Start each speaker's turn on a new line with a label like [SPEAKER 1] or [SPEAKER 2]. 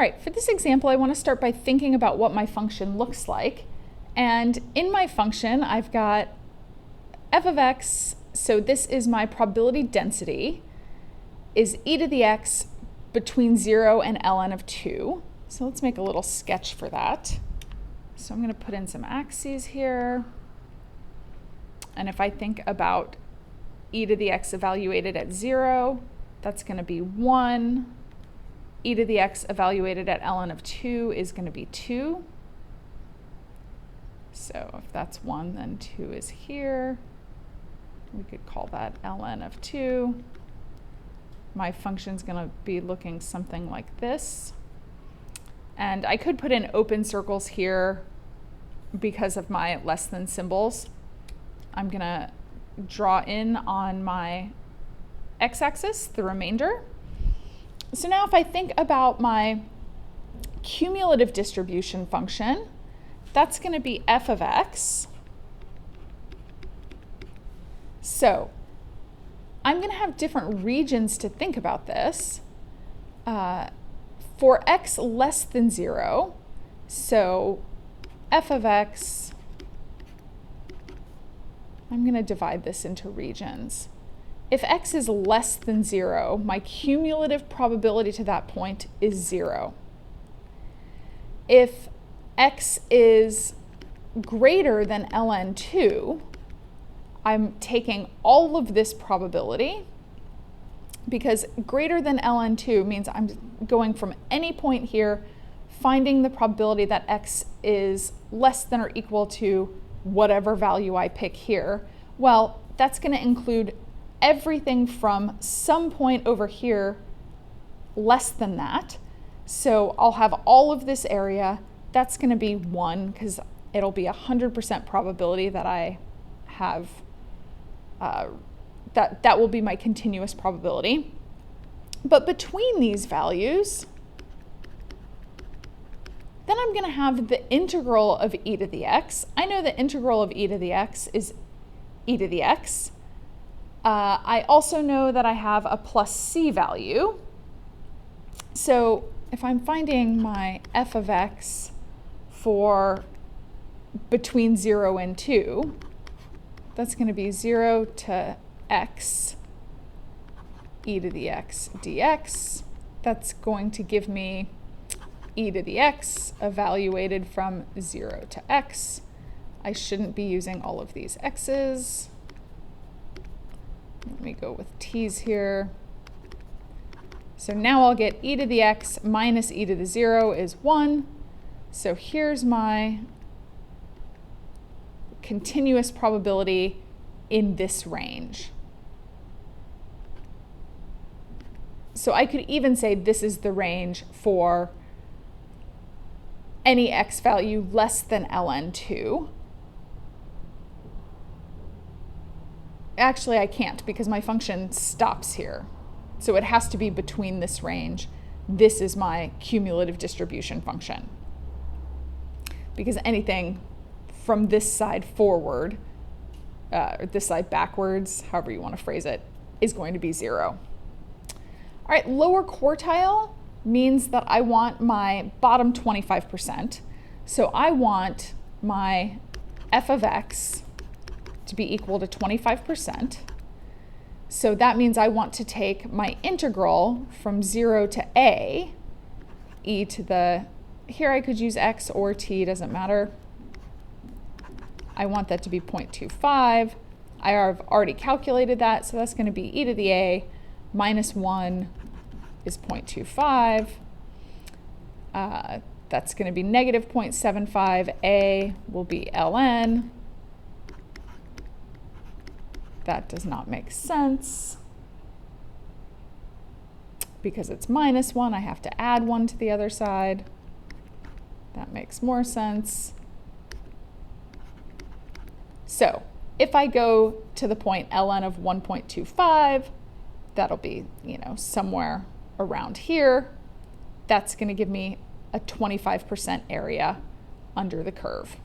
[SPEAKER 1] right, for this example, I want to start by thinking about what my function looks like. And in my function, I've got f of x, so this is my probability density, is e to the x between 0 and ln of 2. So let's make a little sketch for that. So I'm going to put in some axes here. And if I think about e to the x evaluated at 0, that's going to be 1. E to the x evaluated at ln of 2 is going to be 2. So if that's 1, then 2 is here. We could call that ln of 2. My function's going to be looking something like this. And I could put in open circles here because of my less than symbols. I'm going to draw in on my x-axis the remainder. So now if I think about my cumulative distribution function, that's going to be f of x. So I'm going to have different regions to think about this. For x less than 0, so f of x, I'm going to divide this into regions. If x is less than 0, my cumulative probability to that point is 0. If x is greater than ln 2, I'm taking all of this probability, because greater than ln 2 means I'm going from any point here, finding the probability that x is less than or equal to whatever value I pick here. Well, that's going to include everything from some point over here less than that. So I'll have all of this area. That's going to be 1, because it'll be 100% probability that I have, that will be my continuous probability. But between these values, then I'm going to have the integral of e to the x. I know the integral of e to the x is e to the x. I also know that I have a plus c value. So if I'm finding my f of x for between 0 and 2, that's going to be 0 to x e to the x dx. That's going to give me e to the x evaluated from 0 to x. I shouldn't be using all of these x's. Let me go with t's here. So now I'll get e to the x minus e to the 0 is 1. So here's my continuous probability in this range. So I could even say this is the range for any x value less than ln 2. Actually, I can't, because my function stops here. So it has to be between this range. This is my cumulative distribution function. Because anything from this side forward, or this side backwards, however you want to phrase it, is going to be 0. All right, lower quartile means that I want my bottom 25%. So I want my f of x to be equal to 25%. So that means I want to take my integral from 0 to a, e to the, here I could use x or t, doesn't matter. I want that to be 0.25. I have already calculated that, so that's going to be e to the a minus 1 is 0.25. That's going to be negative 0.75. A will be ln. That does not make sense. Because it's minus 1, I have to add 1 to the other side. That makes more sense. So if I go to the point ln of 1.25, that'll be, somewhere around here. That's going to give me a 25% area under the curve.